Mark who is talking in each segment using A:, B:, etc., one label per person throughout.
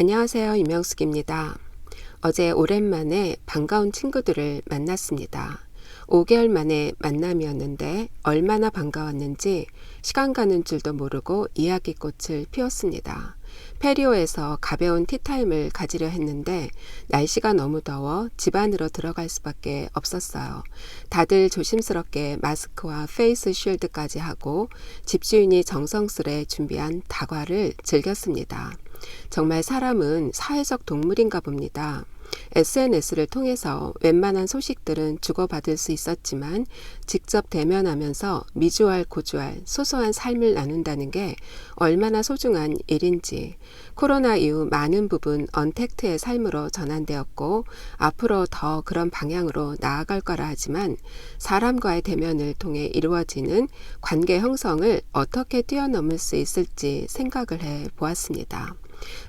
A: 안녕하세요. 이명숙입니다. 어제 오랜만에 반가운 친구들을 만났습니다. 5개월 만에 만남이었는데 얼마나 반가웠는지 시간 가는 줄도 모르고 이야기꽃을 피웠습니다. 페리오에서 가벼운 티타임을 가지려 했는데 날씨가 너무 더워 집 안으로 들어갈 수밖에 없었어요. 다들 조심스럽게 마스크와 페이스 쉴드까지 하고 집주인이 정성스레 준비한 다과를 즐겼습니다. 정말 사람은 사회적 동물인가 봅니다. SNS를 통해서 웬만한 소식들은 주고받을 수 있었지만 직접 대면하면서 미주알 고주알 소소한 삶을 나눈다는 게 얼마나 소중한 일인지, 코로나 이후 많은 부분 언택트의 삶으로 전환되었고 앞으로 더 그런 방향으로 나아갈 거라 하지만 사람과의 대면을 통해 이루어지는 관계 형성을 어떻게 뛰어넘을 수 있을지 생각을 해 보았습니다.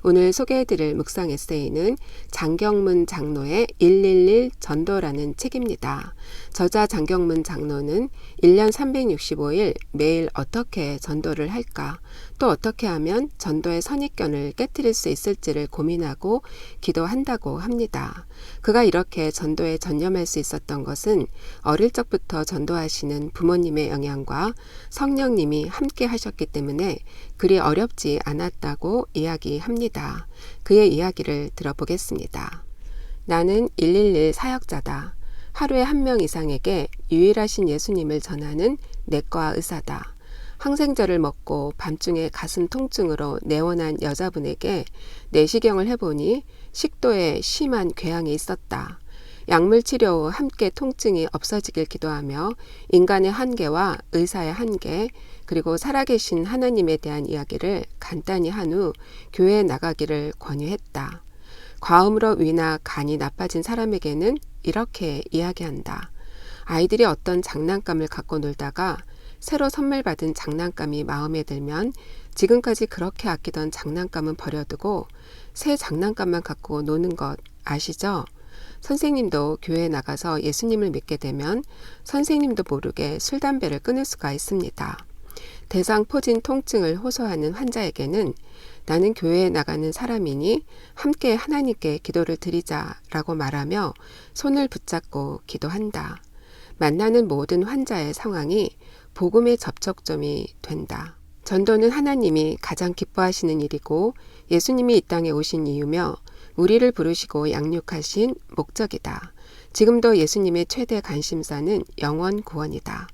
A: 오늘 소개해드릴 묵상 에세이는 장경문 장로의 111 전도라는 책입니다. 저자 장경문 장로는 1년 365일 매일 어떻게 전도를 할까, 또 어떻게 하면 전도의 선입견을 깨트릴 수 있을지를 고민하고 기도한다고 합니다. 그가 이렇게 전도에 전념할 수 있었던 것은 어릴 적부터 전도하시는 부모님의 영향과 성령님이 함께 하셨기 때문에 그리 어렵지 않았다고 이야기합니다. 그의 이야기를 들어보겠습니다. 나는 111 사역자다. 하루에 1명 이상에게 유일하신 예수님을 전하는 내과 의사다. 항생제를 먹고 밤중에 가슴 통증으로 내원한 여자분에게 내시경을 해보니 식도에 심한 궤양이 있었다. 약물 치료 후 함께 통증이 없어지길 기도하며 인간의 한계와 의사의 한계, 그리고 살아계신 하나님에 대한 이야기를 간단히 한 후 교회에 나가기를 권유했다. 과음으로 위나 간이 나빠진 사람에게는 이렇게 이야기한다. 아이들이 어떤 장난감을 갖고 놀다가 새로 선물 받은 장난감이 마음에 들면 지금까지 그렇게 아끼던 장난감은 버려두고 새 장난감만 갖고 노는 것 아시죠? 선생님도 교회에 나가서 예수님을 믿게 되면 선생님도 모르게 술, 담배를 끊을 수가 있습니다. 대상포진 통증을 호소하는 환자에게는 나는 교회에 나가는 사람이니 함께 하나님께 기도를 드리자라고 말하며 손을 붙잡고 기도한다. 만나는 모든 환자의 상황이 복음의 접촉점이 된다. 전도는 하나님이 가장 기뻐하시는 일이고 예수님이 이 땅에 오신 이유며 우리를 부르시고 양육하신 목적이다. 지금도 예수님의 최대 관심사는 영원 구원이다.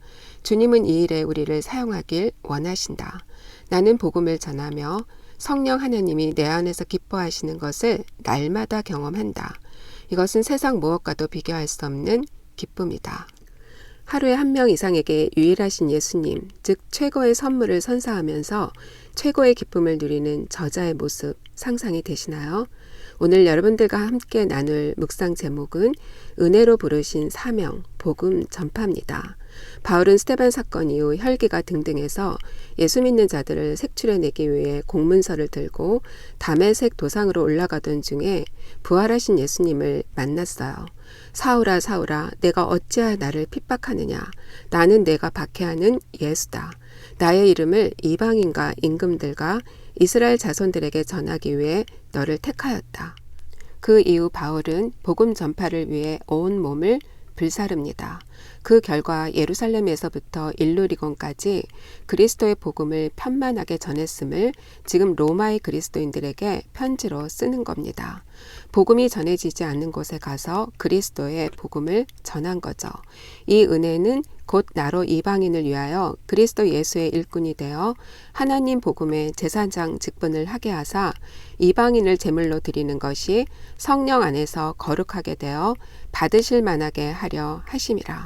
A: 주님은 이 일에 우리를 사용하길 원하신다. 나는 복음을 전하며 성령 하나님이 내 안에서 기뻐하시는 것을 날마다 경험한다. 이것은 세상 무엇과도 비교할 수 없는 기쁨이다. 하루에 1명 이상에게 유일하신 예수님, 즉 최고의 선물을 선사하면서 최고의 기쁨을 누리는 저자의 모습 상상이 되시나요? 오늘 여러분들과 함께 나눌 묵상 제목은 은혜로 부르신 사명, 복음 전파입니다. 바울은 스데반 사건 이후 혈기가 등등해서 예수 믿는 자들을 색출해내기 위해 공문서를 들고 다메섹 도상으로 올라가던 중에 부활하신 예수님을 만났어요. 사울아 사울아 내가 어찌하여 나를 핍박하느냐. 나는 내가 박해하는 예수다. 나의 이름을 이방인과 임금들과 이스라엘 자손들에게 전하기 위해 너를 택하였다. 그 이후 바울은 복음 전파를 위해 온 몸을 불사릅니다. 그 결과 예루살렘에서부터 일루리곤까지 그리스도의 복음을 편만하게 전했음을 지금 로마의 그리스도인들에게 편지로 쓰는 겁니다. 복음이 전해지지 않는 곳에 가서 그리스도의 복음을 전한 거죠. 이 은혜는 곧 나로 이방인을 위하여 그리스도 예수의 일꾼이 되어 하나님 복음의 제사장 직분을 하게 하사 이방인을 제물로 드리는 것이 성령 안에서 거룩하게 되어 받으실 만하게 하려 하심이라.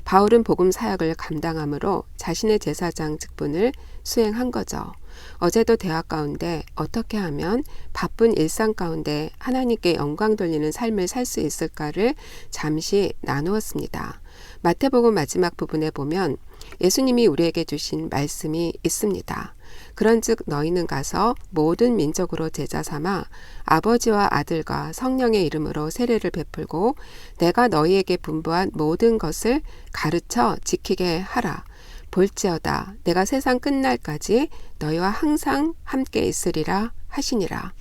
A: 바울은 복음 사역을 감당함으로 자신의 제사장 직분을 수행한 거죠. 어제도 대화 가운데 어떻게 하면 바쁜 일상 가운데 하나님께 영광 돌리는 삶을 살 수 있을까를 잠시 나누었습니다. 마태복음 마지막 부분에 보면 예수님이 우리에게 주신 말씀이 있습니다. 그런즉 너희는 가서 모든 민족으로 제자 삼아 아버지와 아들과 성령의 이름으로 세례를 베풀고 내가 너희에게 분부한 모든 것을 가르쳐 지키게 하라. 볼지어다 내가 세상 끝날까지 너희와 항상 함께 있으리라 하시니라.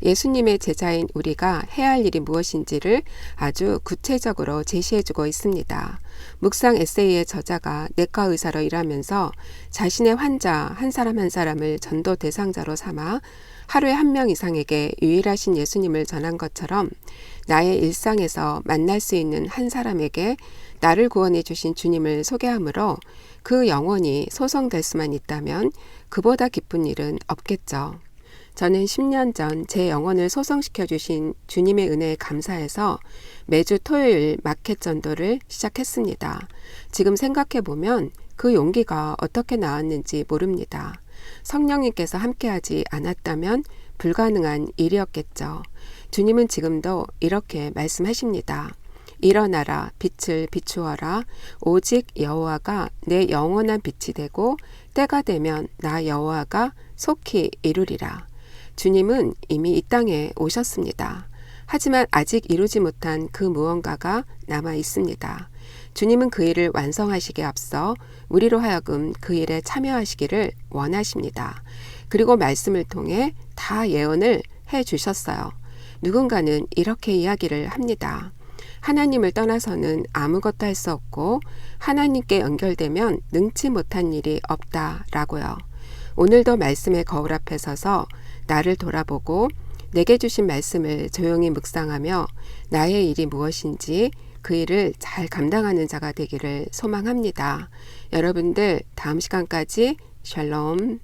A: 예수님의 제자인 우리가 해야 할 일이 무엇인지를 아주 구체적으로 제시해주고 있습니다. 묵상 에세이의 저자가 내과 의사로 일하면서 자신의 환자 한 사람 한 사람을 전도 대상자로 삼아 하루에 한 명 이상에게 유일하신 예수님을 전한 것처럼 나의 일상에서 만날 수 있는 한 사람에게 나를 구원해 주신 주님을 소개함으로 그 영혼이 소성될 수만 있다면 그보다 기쁜 일은 없겠죠. 저는 10년 전 제 영혼을 소성시켜 주신 주님의 은혜에 감사해서 매주 토요일 마켓 전도를 시작했습니다. 지금 생각해 보면 그 용기가 어떻게 나왔는지 모릅니다. 성령님께서 함께하지 않았다면 불가능한 일이었겠죠. 주님은 지금도 이렇게 말씀하십니다. 일어나라 빛을 비추어라 오직 여호와가 내 영원한 빛이 되고 때가 되면 나 여호와가 속히 이루리라. 주님은 이미 이 땅에 오셨습니다. 하지만 아직 이루지 못한 그 무언가가 남아 있습니다. 주님은 그 일을 완성하시기에 앞서 우리로 하여금 그 일에 참여하시기를 원하십니다. 그리고 말씀을 통해 다 예언을 해 주셨어요. 누군가는 이렇게 이야기를 합니다. 하나님을 떠나서는 아무것도 할 수 없고 하나님께 연결되면 능치 못한 일이 없다라고요. 오늘도 말씀의 거울 앞에 서서 나를 돌아보고 내게 주신 말씀을 조용히 묵상하며 나의 일이 무엇인지 그 일을 잘 감당하는 자가 되기를 소망합니다. 여러분들 다음 시간까지 샬롬.